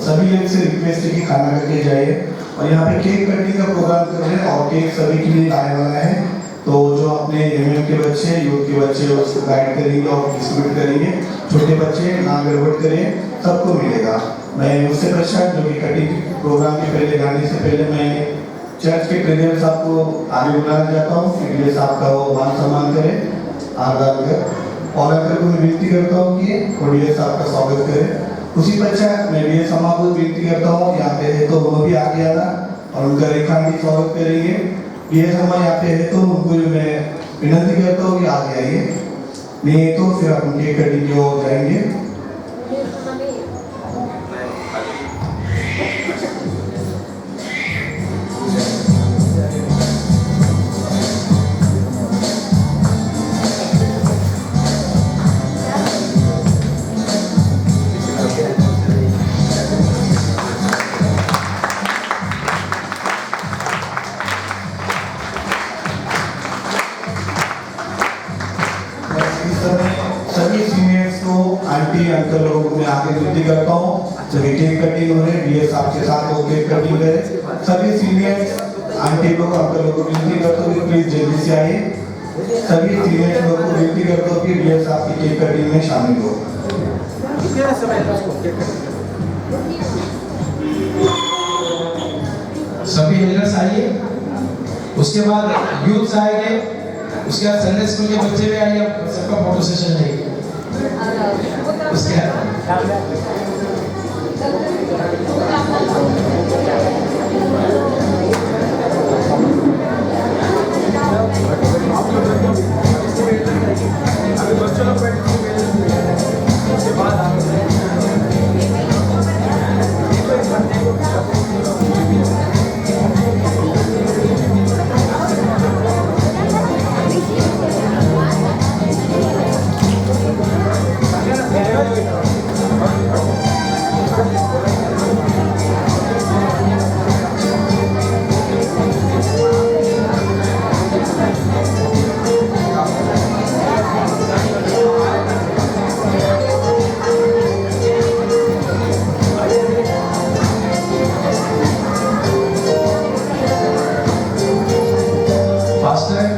सभी लोग से रिक्वेस्ट है कि खाना करके जाइए। और यहाँ पे केक कटिंग का प्रोग्राम कर रहे हैं और केक सभी के लिए आने वाला है। तो जो अपने एमएम के बच्चे, यूथ के बच्चे उसको गाइड करेंगे और डिस्ट्रीब्यूट करेंगे। छोटे बच्चे ना गड़बड़ करें, सबको मिलेगा। मैं उससे पश्चात जो कि कटिंग प्रोग्राम के पहले गाने से पहले मैं चर्च के प्रेसिडेंट साहब को आगे बुलाना चाहता हूँ कि साहब का वो मान सम्मान करें आरदान कर। और अंकल को मैं विनती करता हूँ कि कोडिया साहब का स्वागत करें। उसी पश्चात मैं भी समा को विनती करता हूँ यहाँ पे है तो वो भी आगे आना और उनका रेखांकित स्वागत करेंगे। ये समा यहाँ पे है तो उनको जो मैं विनती करता हूँ कि आगे आइए, नहीं तो फिर आप उनके कटिंग जो जाएंगे। सभी सीनियर्स को, आंटी अंकल लोगों को मैं आगे विनती करता हूँ सभी केक कटिंग हो रहे डीएस आपके साथ वो केक कटिंग करें। सभी सीनियर्स आंटी लोग अंकल लोगों को विनती करता हूँ कि प्लीज जल्दी से आइए। सभी सीनियर्स लोगों को विनती करता हूँ कि डीएस आपकी केक कटिंग में शामिल हो। सभी एल्डर्स आइए, उसके बाद यूथ आएंगे, उसके बाद संडे स्कूल के बच्चे भी आइए, सबका फोटो सेशन रहेगी। उसके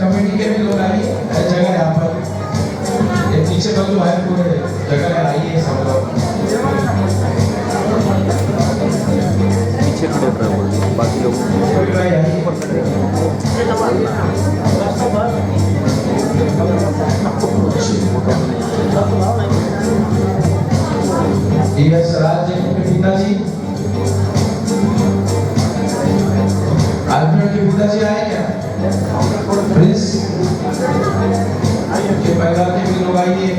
कमेटी के भी लोग आइए, जगह यहाँ पर ये पीछे बगल है पूरे जगह है, आइए सब लोग पीछे खड़े कर बाकी लोग स्वराज जी के पिताजी, आदमी के पिताजी आए क्या? प्रिंस के पैदा के भी लोग आइए।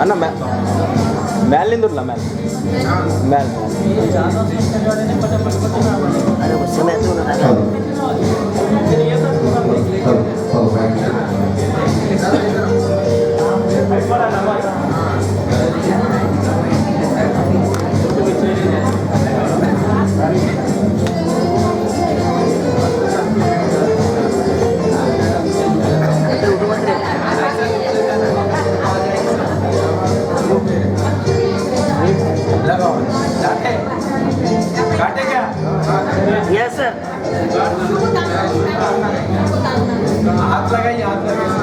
ಅಣ್ಣ ಮ್ಯಾಲಿಂದಿರಲ್ಲ ಮ್ಯಾಲ್ ಮ್ಯಾಲ್ काटे क्या? Yes sir. हाथ लगाइए, हाथ लगाइए।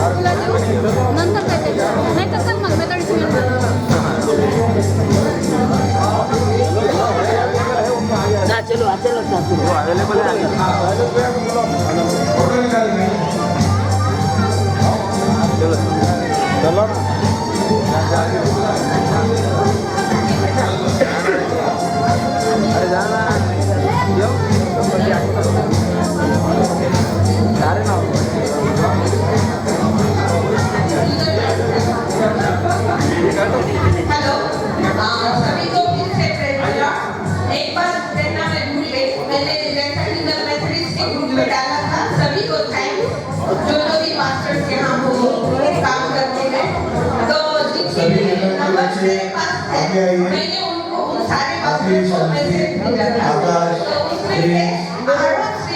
नंतर काय ते नाही तर चल मग मेथडीच ना चलो चलो वो अवेलेबल है फोटो निकालेंगे चलो चलो अरे जाना यो सारे ना हेलो सभी को फिर से प्रेरणा एक बार प्रेरणा में भूल गई मैंने जैसा कि मैं मेथडिस्ट के ग्रुप में डाला था सभी को थैंक्स जो भी मास्टर्स यहाँ हो काम करते हैं तो जितने भी नंबर मेरे पास है मैंने उनको उन सारे मास्टर्स को मैसेज भेजा था तो उसमें से आरोप से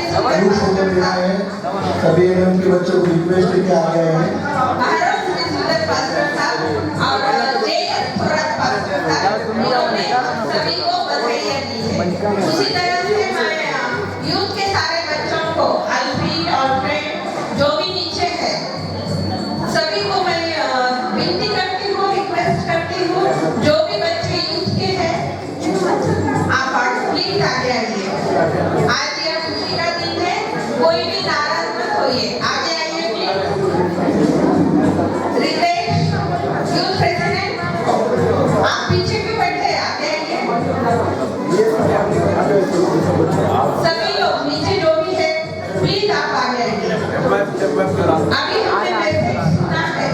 सभी एमएम के बच्चों को रिक्वेस्ट करके आ गए हैं आरोप से सुंदर मास्टर था और जेएस थोड़ा मास्टर था उन्होंने सभी को बधाइयाँ दी है उसी तरह से मैं यूथ के सारे बच्चों को अल्फीन और फ्रेंड जो भी नीचे है सभी को मैं विनती करती हूँ रिक्वेस्ट करती हूँ जो भी बच्चे यूथ के हैं आप प्लीज आगे आइए आज यह खुशी का दिन है कोई भी नाराज मत होइए आगे आइए प्लीज रितेश यूथ प्रेसिडेंट आप पीछे क्यों बैठे आगे आइए सभी लोग नीचे जो भी है प्लीज आप आगे आइए अभी हमने मैसेज सुना है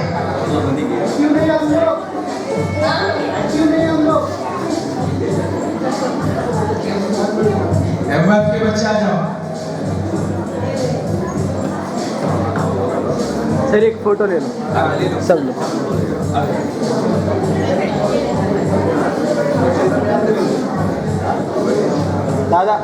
क्यों नहीं हम लोग एमएफ के बच्चे आ जाओ सर एक फोटो ले लो सब लोग दादा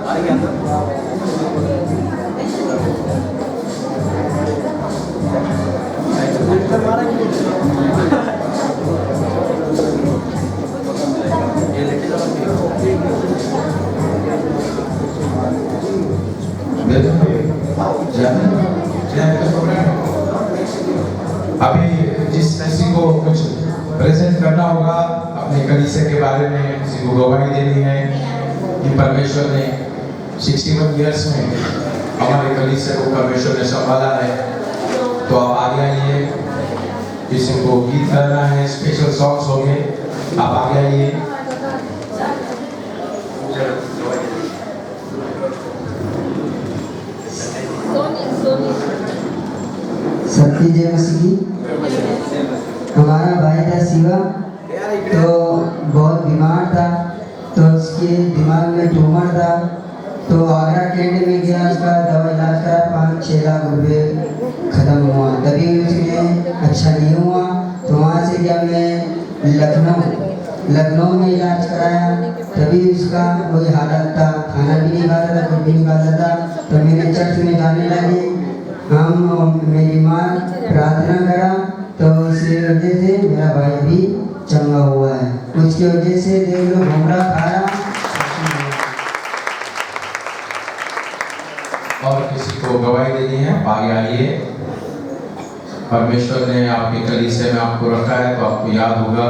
अभी जिस किसी को कुछ प्रेजेंट करना होगा अपने कलीसिया के बारे में किसी को गवाही देनी है कि परमेश्वर ने 61 इयर्स में हमारे कलीसिया को परमेश्वर ने संभाला है तो आप आगे आइए किसी को गीत करना है स्पेशल सॉन्ग्स होंगे आप आगे आइए सत्य जय मसीह हमारा भाई था शिवा तो बहुत बीमार था तो उसके दिमाग में ट्यूमर था तो आगरा कैंट में गया उसका दवा इलाज करा 5-6 लाख रुपए ख़त्म हुआ तभी उसने अच्छा नहीं हुआ तो वहाँ से जब मैं लखनऊ में इलाज कराया तभी उसका वही हालत था खाना भी नहीं खाता था कुछ भी नहीं खाता था तो मैंने चर्च में जाने लगे हम मेरी माँ प्रार्थना करा तो इसलिए वजह से मेरा भाई भी चंगा हुआ है उसकी वजह से देख लो घुमरा खाया और किसी को गवाही देनी है आगे आइए परमेश्वर ने आपके कलीसिया में आपको रखा है तो आपको याद होगा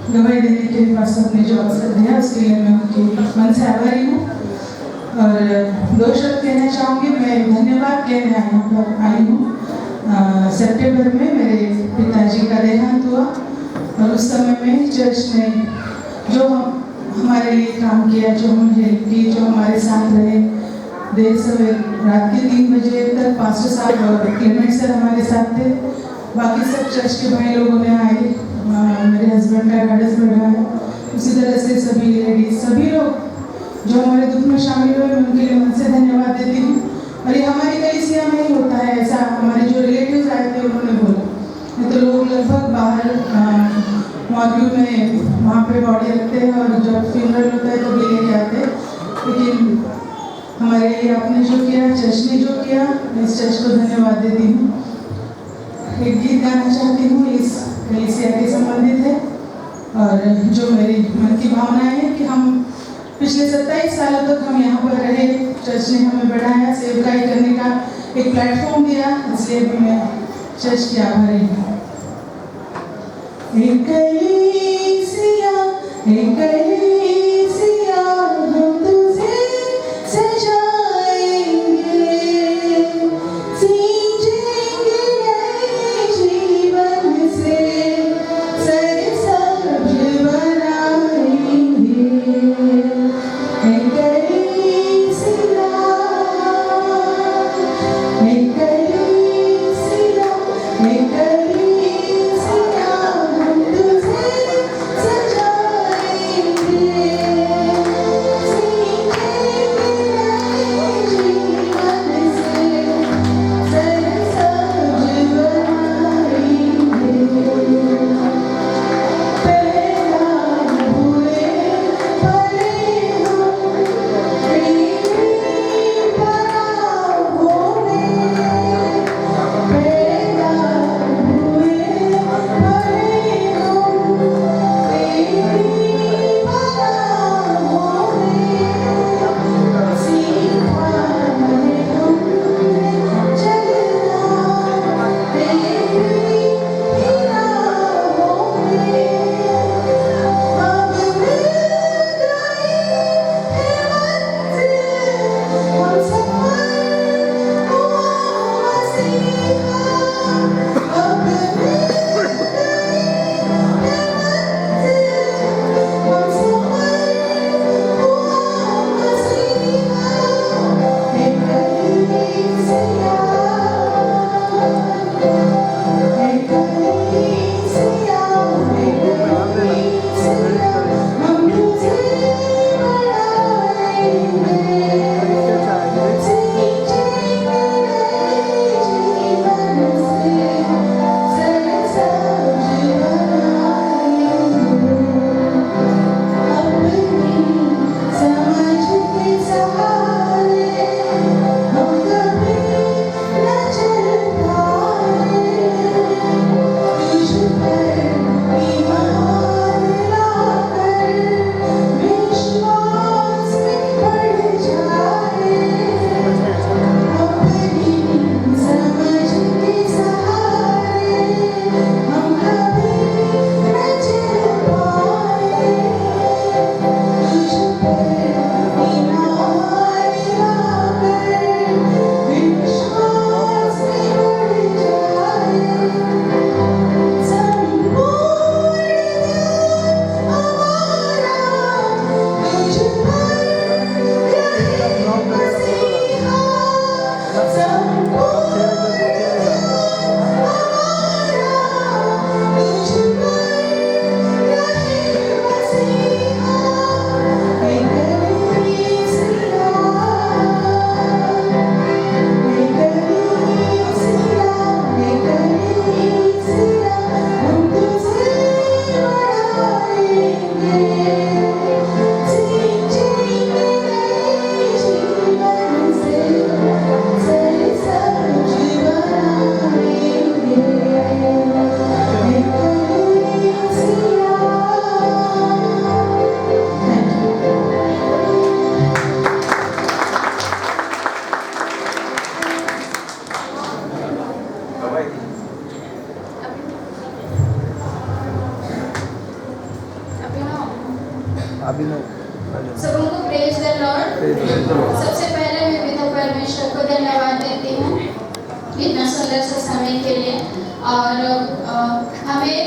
गवाही देने के लिए पास्टर ने जो अवसर दिया उसके लिए मैं उनकी मन से आभारी हूँ और 2 शब्द कहना चाहूँगी मैं धन्यवाद कहने आई हूँ सितंबर में मेरे पिताजी का देहांत हुआ और उस समय में चर्च ने जो हमारे लिए काम किया जो हमें हेल्प की जो हमारे साथ रहे देर सवेर रात के 3 बजे तक पास्टर साहब और क्लेमेंट सर हमारे साथ थे। बाकी सब चर्च के भाई लोगों ने आए, मेरे हस्बैंड का गार्डस बढ़ा है, उसी तरह से सभी लेडीज, सभी लोग जो हमारे दुख में शामिल हुए, मैं उनके लिए मन से धन्यवाद देती हूँ। और ये हमारी कलीसिया में ही होता है ऐसा, हमारे जो रिलेटिव्स आए थे उन्होंने बोला, नहीं तो लोग लगभग बाहर मॉर्ग्यू में वहाँ पे बॉडी रखते हैं और जब फ्यूनरल होता है तो भी लेके आते हैं, लेकिन हमारे लिए आपने जो किया, चर्च ने जो किया, मैं इस चर्च को धन्यवाद देती हूँ। एक गीत गाना चाहती हूँ, इस कलीसिया के संबंधित है और जो मेरी मन की भावना है कि हम पिछले 27 सालों तक हम यहाँ पर रहे, चर्च ने हमें बढ़ाया, सेवकाई करने का एक प्लेटफॉर्म दिया, इसलिए भी मैं चर्च की आभारी हूँ। एक कलीसिया, एक कलीसिया, हम तुझे सजाएंगे, सींचेंगे नए जीवन से, सरसब्ज बनाएंगे। एक कलीसिया, एक कलीसिया, एक कलीसिया, हम तुझे सजाएंगे, सबों को प्रेज द लॉर्ड। सबसे पहले मैं पिता परमेश्वर को धन्यवाद देती हूँ इतना सुंदर सा समय के लिए। और हमें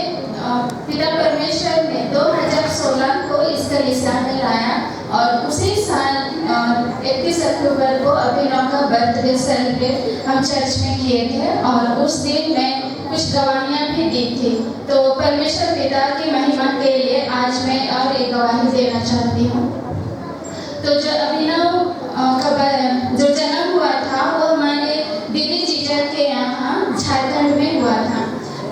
पिता परमेश्वर ने 2016 को इस कलीसिया में लाया और उसी साल 31 अक्टूबर को अभिनव का बर्थडे सेलिब्रेट हम चर्च में किए थे और उस दिन मैं कुछ गवाहियाँ भी दी थी। तो परमेश्वर पिता की महिमा के लिए आज मैं और एक गवाही देना चाहती हूँ। तो जो अभिनव का जो जन्म हुआ था वो हमारे दीदी जीजा के यहाँ झारखंड में हुआ था।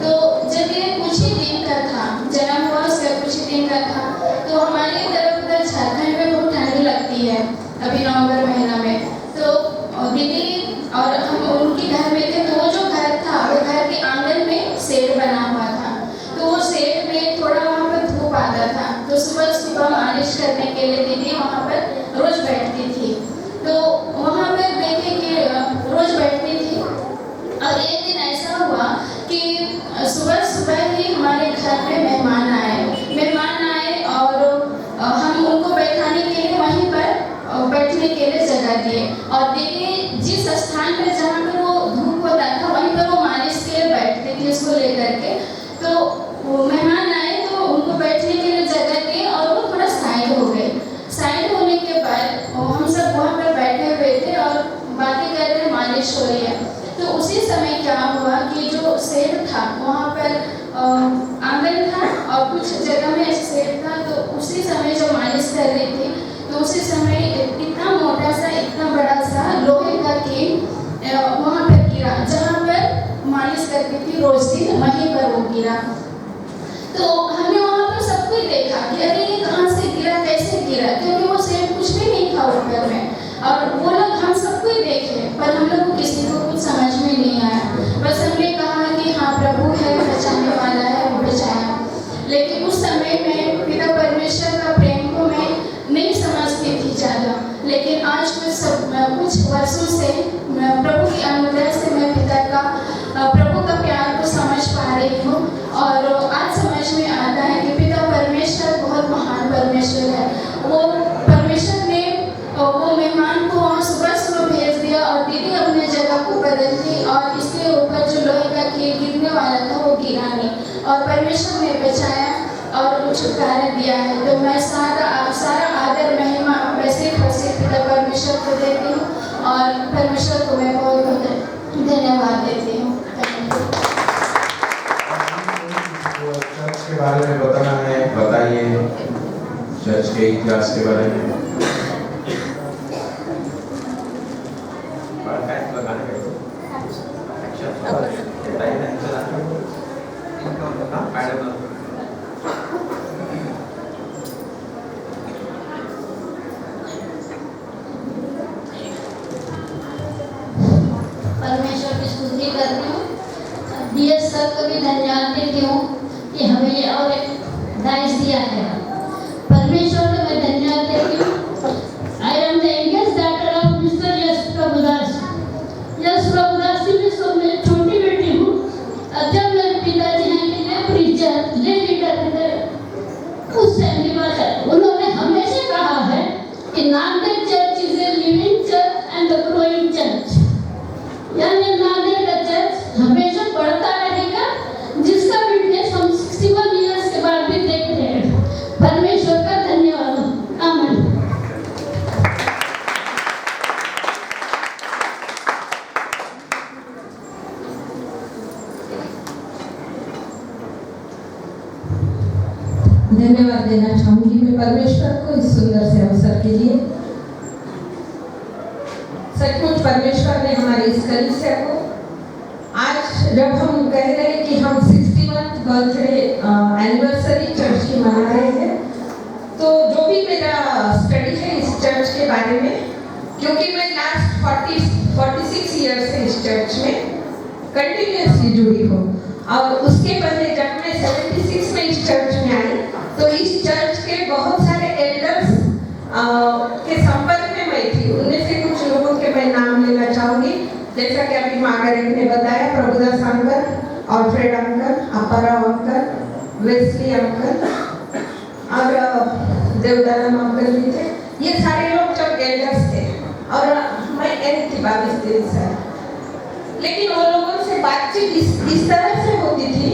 तो जब ये कुछ ही दिन का था, जन्म हुआ उसका कुछ ही दिन का था, तो हमारी तरफ उधर झारखंड में बहुत ठंडी लगती है अभी नवंबर महीना में। तो दीदी और हम उनके घर में थे, तो वो जो घर था वो घर के आंगन में शेड बना हुआ था। तो वो शेड में थोड़ा वहाँ पर धूप आता था, तो सुबह सुबह मालिश करने के लिए दीदी वहाँ पर रोज बैठती थी। तो वहाँ पर देखे कि रोज बैठती थी और एक दिन ऐसा हुआ कि सुबह सुबह ही हमारे घर में मेहमान आए और हम उनको बैठाने के लिए वहीं पर बैठने के लिए जगह दिए और दीदी जिस स्थान पर जहाँ पर वो धूप होता था वहीं पर वो मालिश के लिए बैठती थी उसको लेकर के। तो वो मेहमान आए तो उनको बैठने के लिए जगह दी और वो थोड़ा साइड हो गए। साइड होने के बाद हम सब वहाँ पर बैठे हुए थे और बातें कर रहे, मालिश हो रही है। तो उसी समय क्या हुआ कि जो शेड था वहाँ पर आंगन था और कुछ जगह में शेड था। तो उसी समय जो मालिश कर रही थी तो उसी समय इतना मोटा सा इतना बड़ा सा लोहे का कील वहाँ पर गिरा, जहाँ पर मालिश करती थी रोज दिन वहीं पर वो गिरा। तो हमने वहाँ पर सब कुछ देखा कि अरे ये कहाँ से गिरा, कैसे गिरा, क्योंकि वो शेड कुछ भी नहीं था ऊपर में। और वो लोग हम सब कुछ देखे पर हम लोग को किसी को कुछ समझ में नहीं आया। बस हमने कहा कि हाँ प्रभु है, बचाने वाला है, वो बचाया। लेकिन उस समय में पिता परमेश्वर का प्रेम को मैं नहीं समझती थी ज़्यादा, लेकिन आज कुछ वर्षों से प्रभु की अनुग्रह से मैं प्रभु का प्यार को समझ पा रही हूँ और आज समझ में आता है कि पिता परमेश्वर बहुत महान परमेश्वर है। वो परमेश्वर ने वो मेहमान को वहाँ सुबह सुबह भेज दिया और दीदी अपने जगह को बदल दी और इसके ऊपर जो लोहे का कील गिरने वाला था वो गिरा नहीं और परमेश्वर ने बचाया और छुटकारा दिया है। तो मैं सारा आदर महिमा वैसे पिता परमेश्वर को देती हूँ और परमेश्वर को मैं बहुत बहुत धन्यवाद देती हूँ। चर्च के बारे में बताना है, बताइए चर्च के इतिहास के बारे में। परमेश्वर की स्तुति करती हूँ, डीएस सर को भी धन्यवाद देती हूँ कि हमें ये और एक दाइश दिया है। परमेश्वर को मैं धन्यवाद देती हूँ। I am the youngest daughter of Mr Yash Prabhudas. Yash Prabhudas ji में छोटी बेटी हूँ। जब मेरे पिताजी हैं कि मैं प्रीचर ले लीडर थे उस टाइम की बात है, उन्होंने हमेशा कहा है कि Nanded church is a living church and the growing church, यानी नांदेड़ का चर्च हमेशा बढ़ता रहेगा, जिसका विटनेस हम 61 इयर्स के बाद भी देख रहे हैं। परमेश्वर का धन्यवाद। आमीन। धन्यवाद देना चाहूंगी मैं परमेश्वर को इस सुंदर से अवसर के लिए। सचमुच परमेश्वर ने हमारी इस कलीसिया को आज जब हम कह रहे हैं कि हम 61th बर्थडे एनिवर्सरी चर्च की मना रहे हैं, तो जो भी मेरा स्टडी है इस चर्च के बारे में, क्योंकि मैं लास्ट 46 ईयर से इस चर्च में कंटिन्यूसली जुड़ी हूँ और उसके पहले जब मैं 76 में इस चर्च में आई तो इस चर्च के बहुत सारे एल्डर्स के संपर्क में मैं थी। उनमें से कुछ लोगों के मैं नाम लेना चाहूंगी, जैसा कि अभी मार्गरेट ने बताया, Prabhudas uncle, Alfred uncle, Apparao uncle, Wesley uncle और देवदानम अंकल भी थे। ये सारे लोग जब एल्डर्स थे और मैं एन थी 22-23 साल, लेकिन वो लोगों से बातचीत इस तरह से होती थी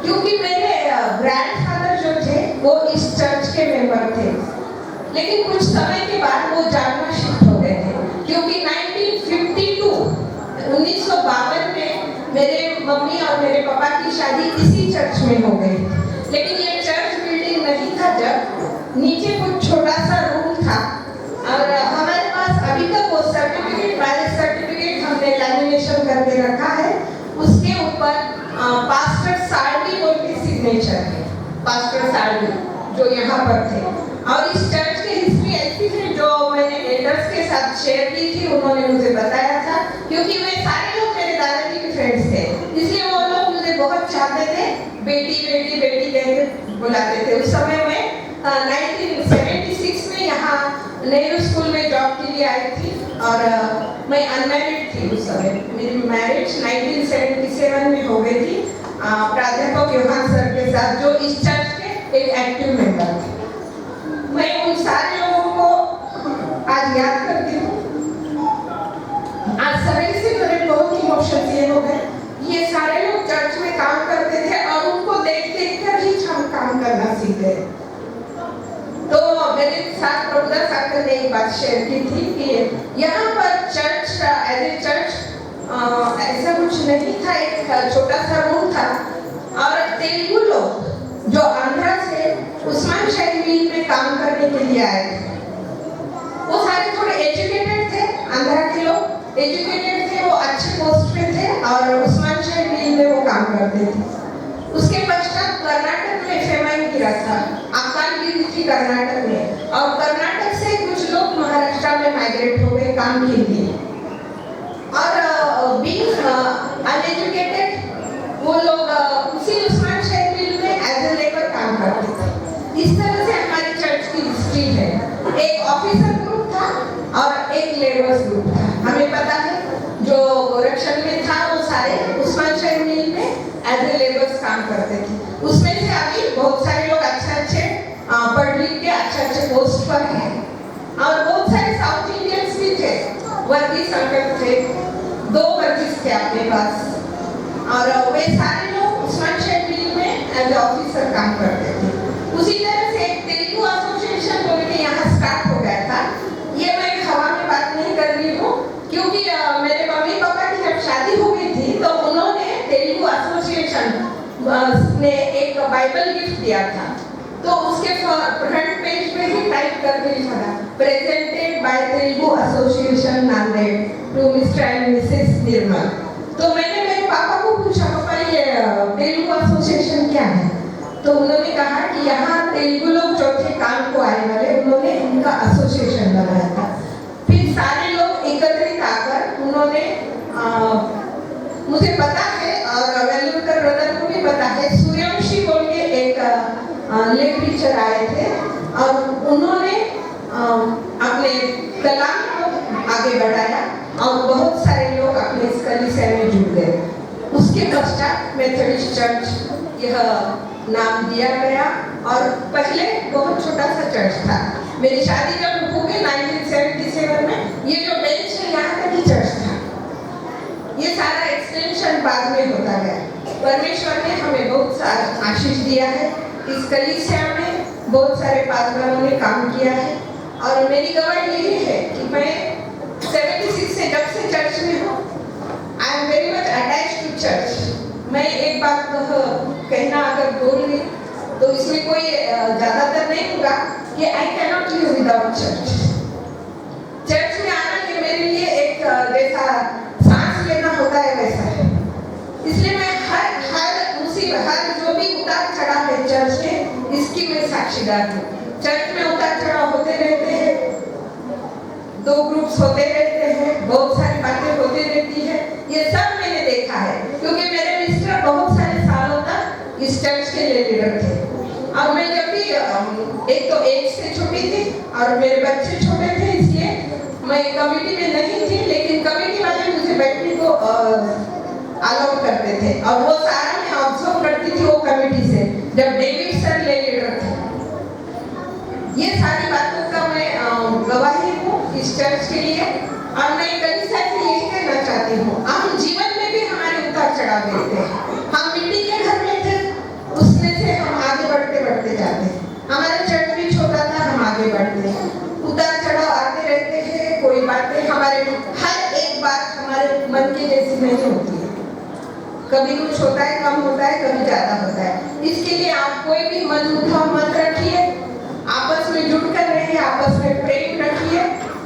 क्योंकि मेरे ग्रैंडफादर जो थे वो इस चर्च के मेंबर थे, लेकिन कुछ समय के बाद वो जानना शिफ्ट हो गए थे। क्योंकि 1952 में मेरे मम्मी और मेरे पापा की शादी इसी चर्च में हो गई। लेकिन ये चर्च बिल्डिंग नहीं था, जब नीचे कुछ छोटा सा रूम था और हमारे पास अभी तक वो सर्टिफिकेट, मैरिज सर्टिफिकेट हमने लैमिनेशन करके रखा है। उसके ऊपर पास्टर साल्वी बोल के सिग्नेचर है, पास्टर साल्वी जो यहाँ पर थे। और इस चर्च की हिस्ट्री ऐसी है जो मैंने एल्डर्स के साथ शेयर की थी, उन्होंने मुझे बताया था, क्योंकि वे सारे लोग मेरे दादाजी के फ्रेंड्स थे, इसलिए वो लोग मुझे बहुत चाहते थे, बेटी बेटी बेटी कहकर बुलाते थे। उस समय में 1976 में यहाँ नेहरू स्कूल में जॉब के लिए आई थी और मैं अनमैरिड थी उस समय। मेरी मैरिज 1977 में हो गई थी प्राध्यापक योहान सर के साथ, जो इस चर्च के एक एक्टिव मेंबर थे। मैं उन सारे लोगों को आज याद करती हूँ। आज सवेरे से मेरे बहुत इमोशंस ये हो गए। ये सारे लोग चर्च में काम करते थे और उनको देख देख कर ही हम काम करना सीखे। तो मेरे साथ प्रभुदास अंकल ने एक बात शेयर की थी कि यहाँ पर चर्च एज ए चर्च ऐसा कुछ नहीं था, एक छोटा सा रूम था और तेलुगु लोग जो आंध्रा से उस्मान शाही मिल में काम करने के लिए आए थे, वो सारे थोड़े एजुकेटेड थे, आंध्रा के लोग एजुकेटेड थे, वो अच्छे पोस्ट पे थे और उस्मान शाही मिल में वो काम करते थे। उसके पश्चात कर्नाटक में फेमाइन गिरा था, अकाल गिरी थी कर्नाटक में, और कर्नाटक से कुछ लोग महाराष्ट्र में माइग्रेट हो गए काम के लिए। और बीइंग अनएजुकेटेड वो लोग उसी उस्मान शाही मिल में एज ए लेबर काम करते थे। इस तरह से हमारी चर्च की हिस्ट्री है। एक ऑफिसर ग्रुप था और एक लेबर्स ग्रुप था। हमें पता है जो गोरक्षण में था वो सारे उस्मान शाही मिल में एज ए लेबर्स काम करते थे। उसमें से अभी बहुत सारे लोग अच्छे पढ़ लिख के अच्छे पोस्ट पर हैं और बहुत सारे साउथ इंडियंस भी थे, वर्गीस अंकल थे, 2 वर्गीस थे अपने पास और वे सारे लोग उस्मान शाही मिल में एज ए ऑफिसर काम करते थे। उसी तरह से एक तेलुगु एसोसिएशन बोल के यहाँ स्टार्ट हो गया था। ये मैं हवा में बात नहीं कर रही हूँ, क्योंकि मेरे मम्मी पापा की जब शादी हो गई थी तो उन्होंने तेलुगु एसोसिएशन ने एक बाइबल गिफ्ट दिया था। तो उसके फ्रंट पेज पे ही टाइप करके लिखा था, presented by Telugu Association Nanded to Mr and Mrs Nirmal. तो मैंने मेरे पापा को पूछा, पापा ये तेलुगु एसोसिएशन क्या है? तो उन्होंने कहा कि यहाँ तेलुगु लोग जो थे काम को आए वाले, उन्होंने उनका एसोसिएशन बनाया था। फिर सारे लोग एकत्रित आकर उन्होंने मुझे पता है और वेलुरकर ब्रदर को भी पता है, सूर्यवंशी बोल के एक लेक टीचर आए थे और उन्होंने अपने कलाम को आगे बढ़ाया और बहुत सारे लोग अपने इस कलीसिया में जुड़ गए। उसके पश्चात मेथोडिस्ट चर्च यह नाम दिया गया और पहले बहुत छोटा सा चर्च था। मेरी शादी जब हो गई 1977 में, ये जो बेंच है यहाँ तक ही चर्च था। ये सारा एक्सटेंशन बाद में होता गया। परमेश्वर ने हमें बहुत सारा आशीष दिया है। इस कलीसिया में बहुत सारे पास्टरों ने काम किया है और मेरी गवाही यही है कि मैं 76 से जब से चर्च में हूँ, I am very much attached to church. मैं एक बात कहना अगर बोल रही तो इसमें कोई ज्यादातर नहीं होगा कि I can not live without church. Church में आना ये मेरे लिए एक जैसा सांस लेना होता है वैसा है। इसलिए मैं हर मुसीबत, हर जो भी उतार चढ़ाव है चर्च में, इसकी मैं साक्षीदार हूँ। चर्च में उतार चढ़ाव होते रहते हैं, 2 ग्रुप्स होते रहते हैं, बहुत सारी बातें होती रहती है। ये सब मैंने देखा है, क्योंकि मेरे मिस्टर बहुत सारे सालों तक इस चर्च के लीडर थे और मैं जब भी एक तो एज से छोटी थी और मेरे बच्चे छोटे थे, इसलिए मैं कमिटी में नहीं थी, लेकिन कमिटी वाले मुझे बैठने को अलाउ करते थे और वो सारा मैं ऑब्जर्व करती थी वो कमिटी से, जब डेविड सर लीडर थे। ये सारी बातों का मैं गवाही हूँ इस चर्च के लिए और मैं कलीसिया से यही कहना चाहती हूँ, हम जीवन में भी हमारे उतार चढ़ाव देखते हैं। हम मिट्टी के घर में थे, उसमें से हम आगे बढ़ते बढ़ते जाते हैं। हमारा चर्च भी छोटा था, हम आगे बढ़ते हैं। उतार चढ़ाव आते रहते हैं, कोई बातें हम हमारे हर एक बात हमारे मन के जैसी नहीं होती है। कभी कुछ होता है, कम होता है, कभी ज्यादा होता है। इसके लिए आप कोई भी मन मुटाव मत रखिए, आपस में जुड़ कर रहिए, आपस में प्रेम रखिए,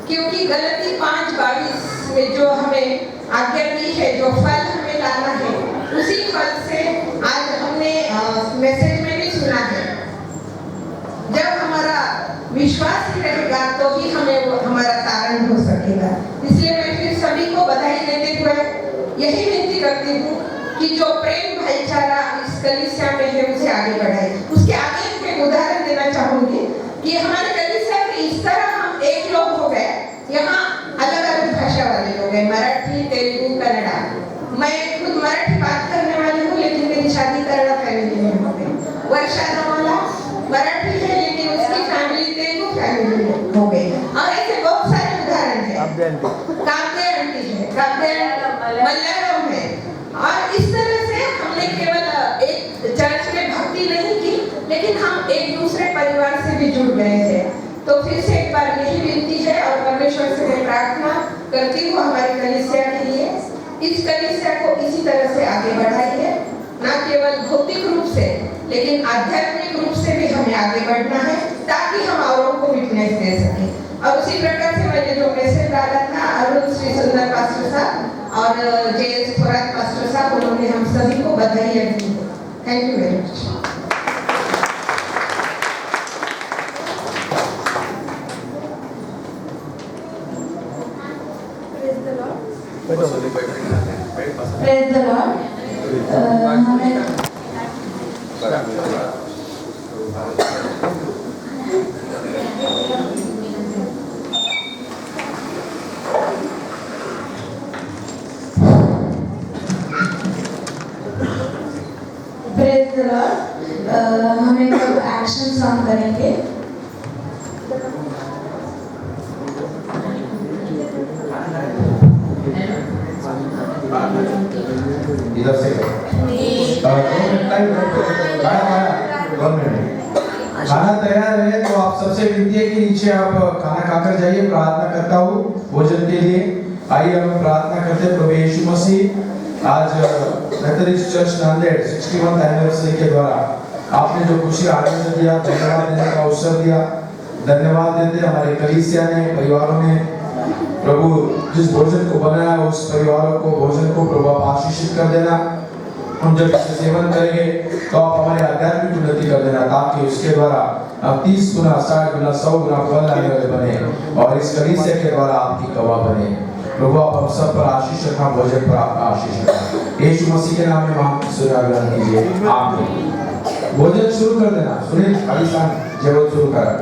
क्योंकि गलती 5:22 में जो हमें आज्ञा दी है, जो फल हमें लाना है, उसी फल से आज हमने मैसेज में भी सुना है। जब हमारा विश्वास ही रहेगा तो ही हमें वो हमारा कारण हो सकेगा। इसलिए मैं फिर सभी को बधाई देते हुए यही विनती करती हूँ कि जो प्रेम भाईचारा इस कलीसिया में है उसे आगे बढ़ाए। उसके आगे मैं उदाहरण देना चाहूंगी कि हमारे कलीसिया में इस तरह हम एक लोग हो गए, यहाँ अलग अलग भाषा वाले लोग हैं, मराठी, तेलुगु, कन्नड़ा। मैं खुद मराठी बात करने वाली हूँ, लेकिन मेरी शादी कन्नड़ा फैमिली में हो गई। वर्षा नवाला मराठी है, लेकिन उसकी फैमिली तेलुगु फैमिली में हो गई। और ऐसे बहुत सारे उदाहरण हैं। काव्य आंटी है, काव्य मलयालम है। और इस तरह से हमने केवल एक चर्च में भक्ति नहीं की, लेकिन हम एक दूसरे परिवार से भी जुड़ गए थे। तो फिर से एक बार यही विनती है और परमेश्वर से मैं प्रार्थना करती हूँ हमारी कलीसिया के लिए, इस कलीसिया को इसी तरह से आगे बढ़ाइए, ना केवल भौतिक रूप से लेकिन आध्यात्मिक रूप से भी हमें आगे बढ़ना है, ताकि हम औरों को विटनेस दे सकें। और उसी प्रकार से मैंने जो मैसेज डाला था, अरुण श्री सुंदर पास्टर साहब और जे.एस. थोरात पास्टर साहब, उन्होंने हम सभी को बधाई दी। Thank you very much. Praise the Lord. हमें प्रेज द लॉर्ड। हमें सब एक्शन सॉन्ग करेंगे। इधर से खाना तैयार है, तो आप सबसे विनती है कि नीचे आप खाना खाकर जाइए। प्रार्थना करता हूँ भोजन के लिए। आइए हम प्रार्थना करते हैं। प्रभु यीशु मसीह, आज Methodist church Nanded 61th anniversary के द्वारा आपने जो खुशी आनंद दिया, धन्यवाद देने का अवसर दिया, धन्यवाद देते हमारे कलीसिया ने, परिवारों ने प्रभु जिस भोजन को बनाया उस परिवारों को, भोजन को प्रभु आप आशीषित कर देना। हम जब इसे सेवन करेंगे तो आप हमारे आध्यात्मिक उन्नति कर देना, ताकि उसके द्वारा आप 30 गुना, 60 गुना, 100 गुना फल लाने वाले बने और इस कलीसिया के द्वारा आपकी गवाह बने। प्रभु आप हम सब पर आशीष रखना, भोजन पर आप आशीष रखना। यीशु मसीह के नाम में मांग ग्रहण कीजिए, आमीन। भोजन शुरू कर देना। सुनील खालिस्तान जरूर शुरू करा।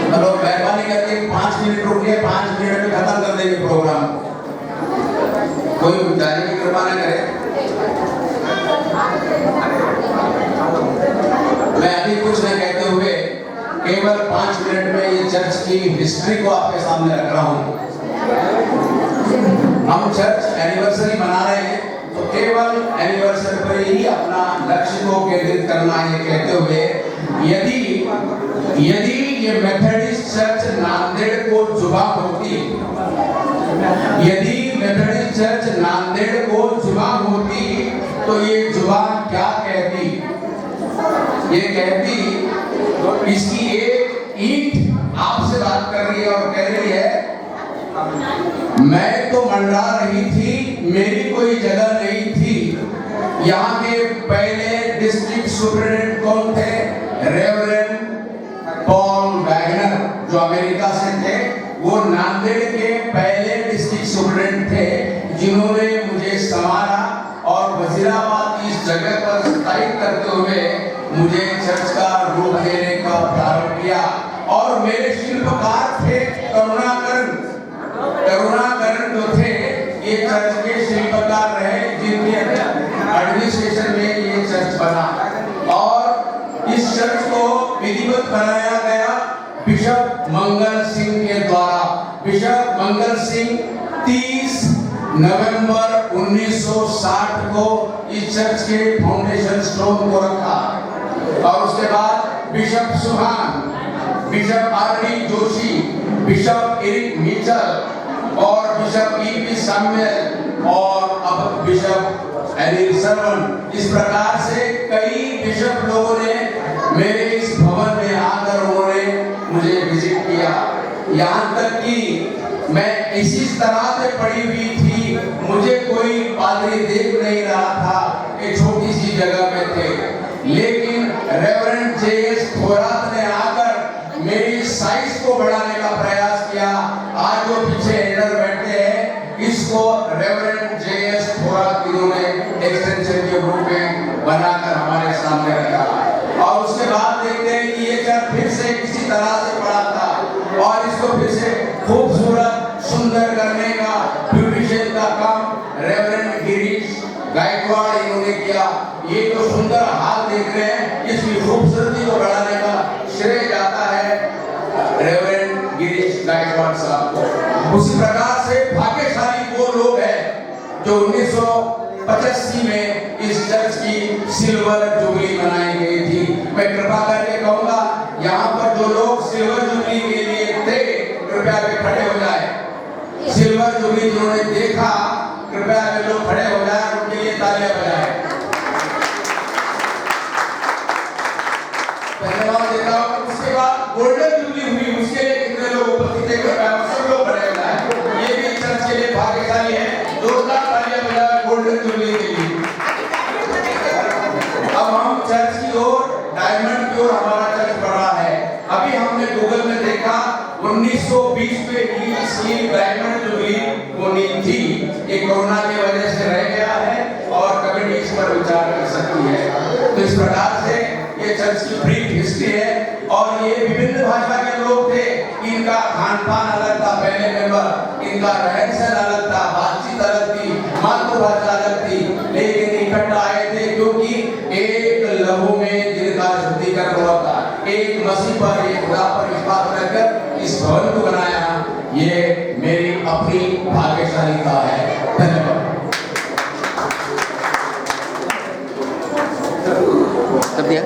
हेलो, मेहरबानी करके 5 मिनट रुकिए, 5 मिनट में खत्म कर देंगे प्रोग्राम। कोई जाने की कृपा न करे। मैं अभी कुछ न कहते हुए केवल 5 मिनट में ये चर्च की हिस्ट्री को आपके सामने रख रहा हूँ। हम चर्च एनिवर्सरी मना रहे हैं, तो केवल एनिवर्सरी पर ही अपना लक्ष्य को केंद्रित करना है, कहते हुए यदि ये मेथोडिस्ट चर्च नांदेड़ को जुबा होती, यदि मेथोडिस्ट चर्च नांदेड़ को जुबा होती, तो ये जुबा क्या कहती? ये कहती, इसकी एक ईंट आपसे बात कर रही है और कह रही है, मैं तो मंडरा रही थी, मेरी कोई जगह नहीं थी। यहाँ के पहले डिस्ट्रिक्ट सुपरिटेंडेंट कौन थे? रेवरेंड पॉल वैगनर, जो अमेरिका से थे। वो नांदेड़ के पहले डिस्ट्रिक्ट सुपरिटेंडेंट थे, जिन्होंने मुझे संवारा और वजीराबाद इस जगह पर स्थायित्व करते हुए मुझे चर्च का रूप देने का प्रारंभ किया। और मेरे शिल्पकार थे करुणाकरण जो थे, ये चर्च के शिल्पकार रहे, जिनके एडमिनिस्ट्रेशन में ये चर्च बना। और इस चर्च को विधिवत बनाया गया बिशप मंगल सिंह के द्वारा। बिशप मंगल सिंह 30 नवंबर 1960 को इस चर्च के फाउंडेशन स्टोन को रखा। और उसके बाद bishop Suhan, bishop R D. Joshi, bishop Eric Mitchell और बिशप ई.पी. सैमुअल और अब बिशप एरिक सर्वन। इस प्रकार से कई बिशप लोगों ने मेरे इस भवन में आकर उन्होंने मुझे विजिट किया। यहाँ तक कि मैं इसी तरह से पड़ी हुई थी, मुझे कोई पादरी देख नहीं रहा था, एक छोटी सी जगह में थे। लेकिन रेवरेंड जे.एस. थोरात ने आकर मेरी साइज को बढ़ाने का प्रयास किया। आज जो पीछे एल्डर बैठे हैं, इसको रेवरेंड जे.एस. थोरात इन्होंने एक्सटेंशन के रूप में बनाकर हमारे सामने रखा। और उसके बाद देखते हैं कि ये चर्च फिर से किसी तरह से पड़ा था और इसको फिर से खूबसूरत सुंदर करने का ब्यूटिशियन का काम रेवरेंड गिरीश गायकवाड़ इन्होंने किया। ये जो सुंदर हाल देख रहे हैं, इसकी खूबसूरती को बढ़ाने का श्रेय जाता है रेवरेंड गिरीश गायकवाड़ साहब को। उसी प्रकार से भाग्यशाली वो लोग हैं जो 1985 में इस चर्च की सिल्वर जुबली मनाई गई थी। मैं कृपा करके कहूंगा, यहाँ पर जो लोग सिल्वर जुबली के लिए थे, कृपया वे खड़े हो जाए। सिल्वर जुबली जिन्होंने देखा, कृपया वे लोग खड़े हो जाए, उनके लिए तालियां बजाएं। धन्यवाद देता हूं। उसके बाद गोल्डन जुबली हुई, उसके लिए कितने लोग उपस्थित थे? कृपया सब लोग खड़े हो जाएं। ये भी चर्च के लिए भाग्यशाली है। जोरदार तालियां बजाएं गोल्डन जुबली के लिए। अब हम चर्च की ओर, डायमंड की ओर हमारा चर्च बढ़ रहा है। अभी हमने गूगल में देखा 1920 में ही इसकी डायमंड जुबली होनी थी। ये कोरोना की वजह से रह गया है और कमेटी इस पर विचार कर सकती है। तो इस प्रकार से ये चर्च की ब्रीफ हिस्ट्री है। और ये विभिन्न भाषा के लोग थे, इनका खान पान अलग था, पहले मेंबर, इनका रहन सहन अलग था, बातचीत अलग थी, मातृभाषा अलग थी, लेकिन इकट्ठा आए थे क्योंकि एक लहू में जिनका शुद्धिकरण हुआ था, एक मसीह पर, एक खुदा पर विश्वास रखकर इस भवन को बनाया। ये मेरी अपनी भाग्यशालीता है। धन्यवाद। कर दिया।